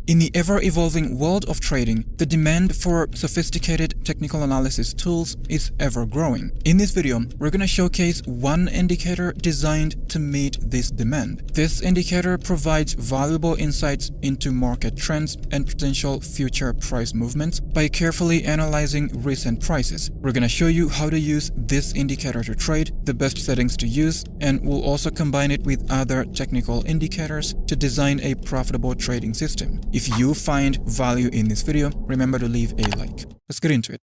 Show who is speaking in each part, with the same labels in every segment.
Speaker 1: In the ever-evolving world of trading, the demand for sophisticated technical analysis tools is ever-growing. In this video, we're going to showcase one indicator designed to meet this demand. This indicator provides valuable insights into market trends and potential future price movements by carefully analyzing recent prices. We're going to show you how to use this indicator to trade, the best settings to use, and we'll also combine it with other technical indicators to design a profitable trading system. If you find value in this video, remember to leave a like. Let's get into it.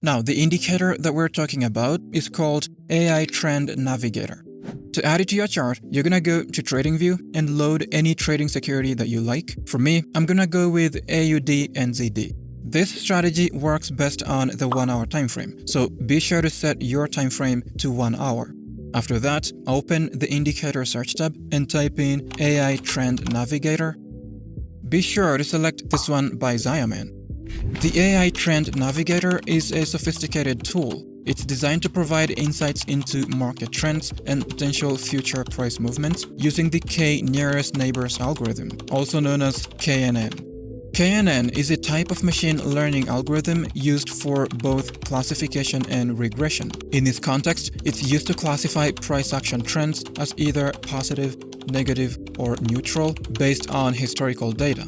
Speaker 1: Now, the indicator that we're talking about is called AI Trend Navigator. To add it to your chart, you're gonna go to Tradingview and load any trading security that you like. For me, I'm gonna go with AUD/NZD. This strategy works best on the 1 hour time frame, so be sure to set your time frame to 1 hour. After that, open the indicator search tab and type in AI Trend Navigator. Be sure to select this one by Xiamen. The AI Trend Navigator is a sophisticated tool. It's designed to provide insights into market trends and potential future price movements using the K nearest neighbors algorithm, also known as KNN. KNN is a type of machine learning algorithm used for both classification and regression. In this context, it's used to classify price action trends as either positive, negative, or neutral based on historical data.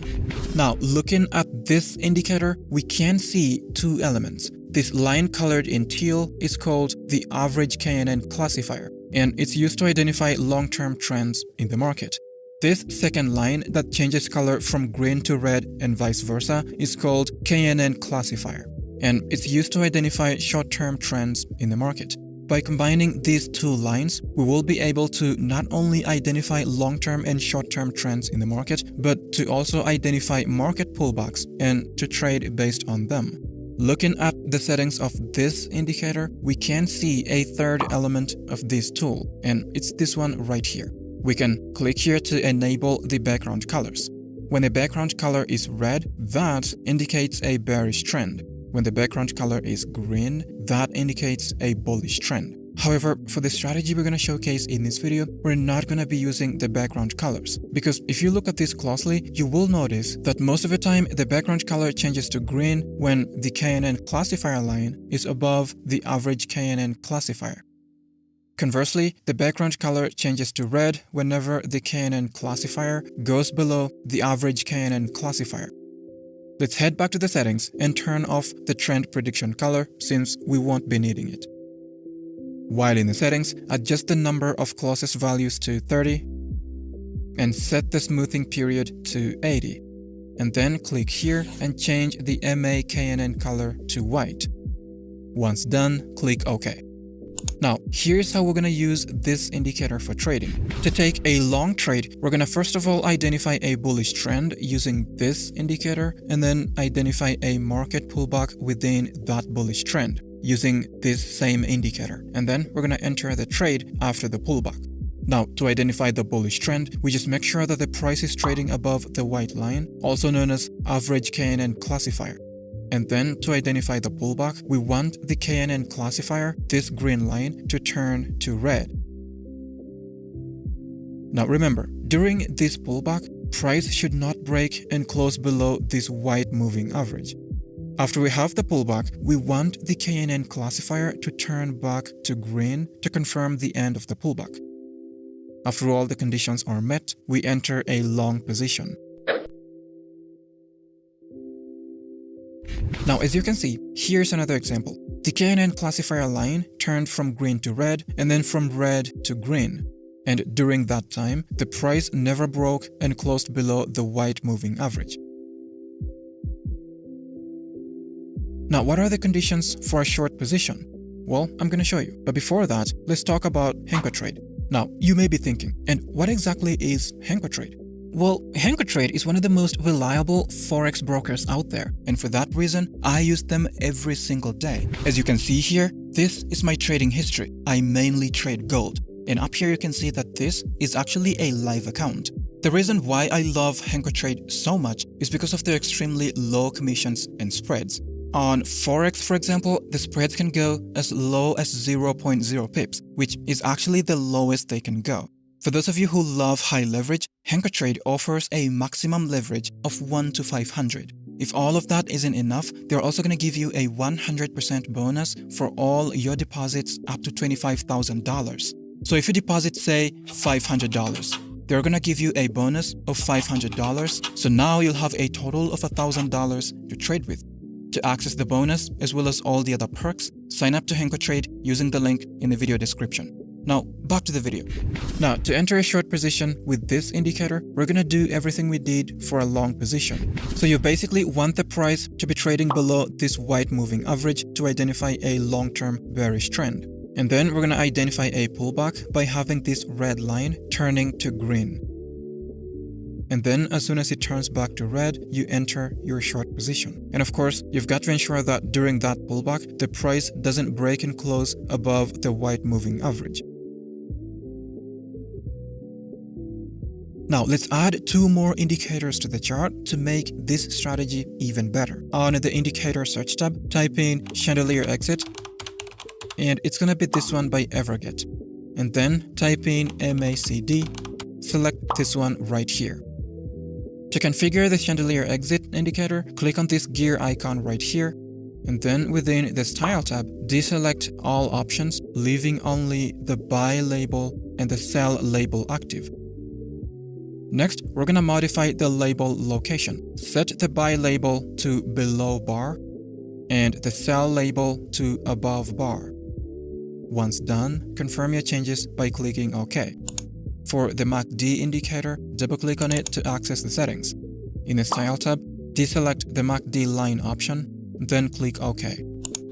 Speaker 1: Now, looking at this indicator, we can see two elements. This line colored in teal is called the average KNN classifier, and it's used to identify long-term trends in the market. This second line that changes color from green to red and vice versa is called KNN classifier, and it's used to identify short-term trends in the market. By combining these two lines, we will be able to not only identify long-term and short-term trends in the market, but to also identify market pullbacks and to trade based on them. Looking at the settings of this indicator, we can see a third element of this tool, and it's this one right here. We can click here to enable the background colors. When the background color is red, that indicates a bearish trend. When the background color is green, that indicates a bullish trend. However, for the strategy we're going to showcase in this video, we're not going to be using the background colors, because if you look at this closely, you will notice that most of the time the background color changes to green when the KNN classifier line is above the average KNN classifier. Conversely, the background color changes to red whenever the KNN classifier goes below the average KNN classifier. Let's head back to the settings and turn off the trend prediction color since we won't be needing it. While in the settings, adjust the number of closest values to 30 and set the smoothing period to 80. And then click here and change the MA KNN color to white. Once done, click OK. Now, here's how we're going to use this indicator for trading. To take a long trade, we're going to first of all identify a bullish trend using this indicator and then identify a market pullback within that bullish trend using this same indicator. And then we're going to enter the trade after the pullback. Now, to identify the bullish trend, we just make sure that the price is trading above the white line, also known as average KNN classifier. And then to identify the pullback, we want the KNN classifier, this green line, to turn to red. Now remember, during this pullback, price should not break and close below this white moving average. After we have the pullback, we want the KNN classifier to turn back to green to confirm the end of the pullback. After all the conditions are met, we enter a long position. Now, as you can see, here's another example. The KNN classifier line turned from green to red and then from red to green. And during that time, the price never broke and closed below the white moving average. Now, what are the conditions for a short position? Well, I'm going to show you. But before that, let's talk about Henko Trade. Now, you may be thinking, and what exactly is Henko Trade? Well, Henko Trade is one of the most reliable forex brokers out there, and for that reason, I use them every single day. As you can see here, this is my trading history. I mainly trade gold, and up here you can see that this is actually a live account. The reason why I love Henko Trade so much is because of their extremely low commissions and spreads. On Forex, for example, the spreads can go as low as 0.0 pips, which is actually the lowest they can go. For those of you who love high leverage, HenkoTrade offers a maximum leverage of 1 to 500. If all of that isn't enough, they're also going to give you a 100% bonus for all your deposits up to $25,000. So if you deposit, say, $500, they're going to give you a bonus of $500. So now you'll have a total of $1,000 to trade with. To access the bonus, as well as all the other perks, sign up to HenkoTrade using the link in the video description. Now, back to the video. Now, to enter a short position with this indicator, we're going to do everything we did for a long position. So you basically want the price to be trading below this white moving average to identify a long-term bearish trend. And then we're going to identify a pullback by having this red line turning to green. And then as soon as it turns back to red, you enter your short position. And of course, you've got to ensure that during that pullback, the price doesn't break and close above the white moving average. Now, let's add 2 more indicators to the chart to make this strategy even better. On the indicator search tab, type in chandelier exit, and it's going to be this one by Everget. And then type in MACD, select this one right here. To configure the chandelier exit indicator, click on this gear icon right here, and then within the Style tab, deselect all options, leaving only the buy label and the sell label active. Next, we're going to modify the label location. Set the buy label to below bar and the sell label to above bar. Once done, confirm your changes by clicking OK. For the MACD indicator, double-click on it to access the settings. In the Style tab, deselect the MACD line option, then click OK.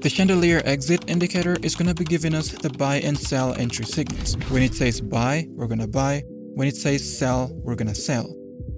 Speaker 1: The chandelier exit indicator is going to be giving us the buy and sell entry signals. When it says buy, we're going to buy. When it says sell, we're going to sell.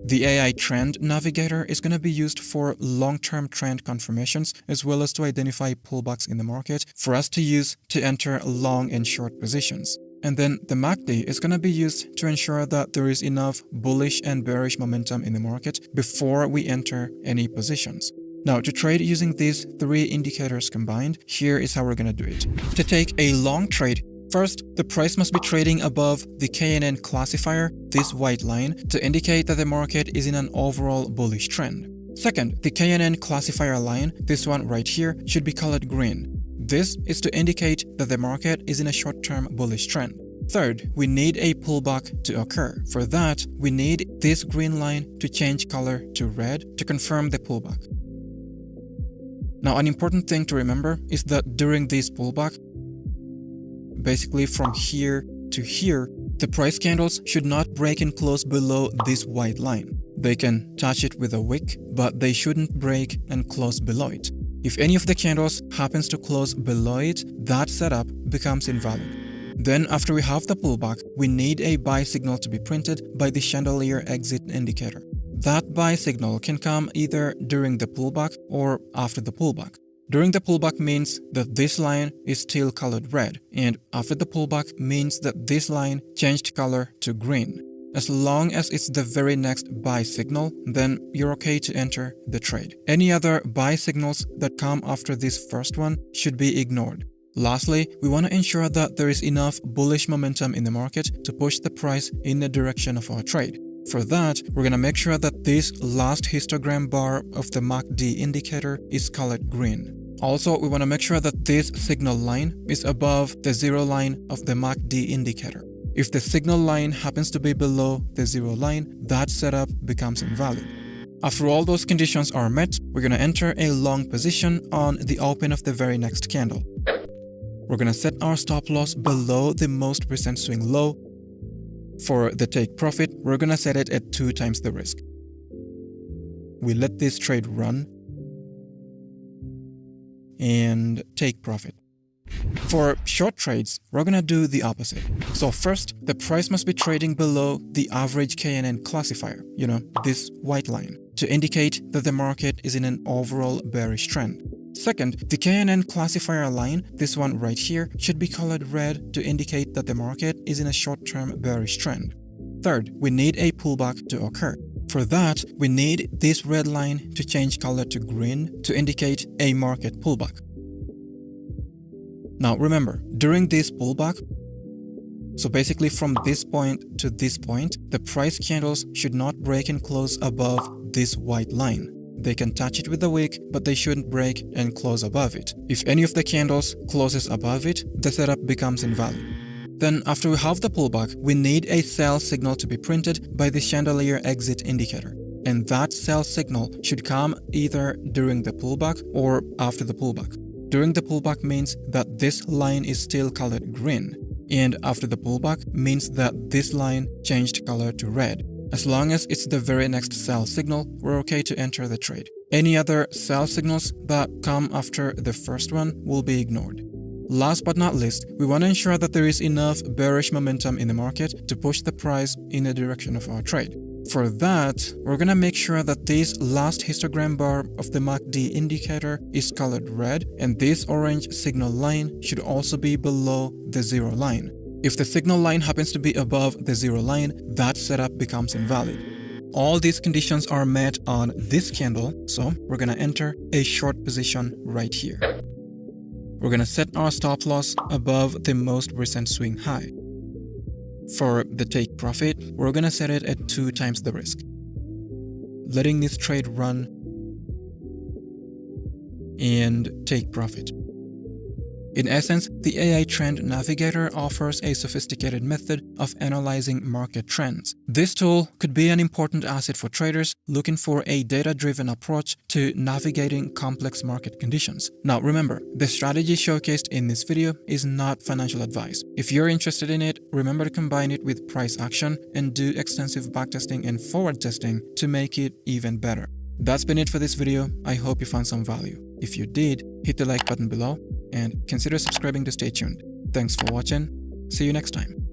Speaker 1: The AI trend navigator is going to be used for long-term trend confirmations as well as to identify pullbacks in the market for us to use to enter long and short positions. And then the MACD is going to be used to ensure that there is enough bullish and bearish momentum in the market before we enter any positions. Now, to trade using these 3 indicators combined, here is how we're going to do it. To take a long trade, first, the price must be trading above the KNN classifier, this white line, to indicate that the market is in an overall bullish trend. Second, the KNN classifier line, this one right here, should be colored green. This is to indicate that the market is in a short-term bullish trend. Third, we need a pullback to occur. For that, we need this green line to change color to red to confirm the pullback. Now, an important thing to remember is that during this pullback, basically from here to here, the price candles should not break and close below this white line. They can touch it with a wick, but they shouldn't break and close below it. If any of the candles happens to close below it, that setup becomes invalid. Then after we have the pullback, we need a buy signal to be printed by the chandelier exit indicator. That buy signal can come either during the pullback or after the pullback. During the pullback means that this line is still colored red, and after the pullback means that this line changed color to green. As long as it's the very next buy signal, then you're okay to enter the trade. Any other buy signals that come after this first one should be ignored. Lastly, we want to ensure that there is enough bullish momentum in the market to push the price in the direction of our trade. For that, we're going to make sure that this last histogram bar of the MACD indicator is colored green. Also, we want to make sure that this signal line is above the zero line of the MACD indicator. If the signal line happens to be below the zero line, that setup becomes invalid. After all those conditions are met, we're going to enter a long position on the open of the very next candle. We're going to set our stop loss below the most recent swing low. For the take profit, we're going to set it at 2 times the risk. We let this trade run and take profit. For short trades, we're going to do the opposite. So first, the price must be trading below the average KNN classifier, this white line, to indicate that the market is in an overall bearish trend. Second, the KNN classifier line, this one right here, should be colored red to indicate that the market is in a short-term bearish trend. Third, we need a pullback to occur. For that, we need this red line to change color to green to indicate a market pullback. Now remember, during this pullback, So basically from this point to this point, the price candles should not break and close above this white line. They can touch it with the wick, but they shouldn't break and close above it. If any of the candles closes above it, the setup becomes invalid. Then after we have the pullback, we need a sell signal to be printed by the chandelier exit indicator. And that sell signal should come either during the pullback or after the pullback. During the pullback means that this line is still colored green, and after the pullback means that this line changed color to red. As long as it's the very next sell signal, we're okay to enter the trade. Any other sell signals that come after the first one will be ignored. Last but not least, we want to ensure that there is enough bearish momentum in the market to push the price in the direction of our trade. For that, we're gonna make sure that this last histogram bar of the MACD indicator is colored red, and this orange signal line should also be below the zero line. If the signal line happens to be above the zero line, that setup becomes invalid. All these conditions are met on this candle, so we're gonna enter a short position right here. We're gonna set our stop loss above the most recent swing high. For the take profit, we're gonna set it at 2 times the risk, letting this trade run and take profit. In essence, the AI Trend Navigator offers a sophisticated method of analyzing market trends. This tool could be an important asset for traders looking for a data-driven approach to navigating complex market conditions. Now remember, the strategy showcased in this video is not financial advice. If you're interested in it, remember to combine it with price action and do extensive backtesting and forward testing to make it even better. That's been it for this video. I hope you found some value. If you did, hit the like button below and consider subscribing to stay tuned. Thanks for watching. See you next time.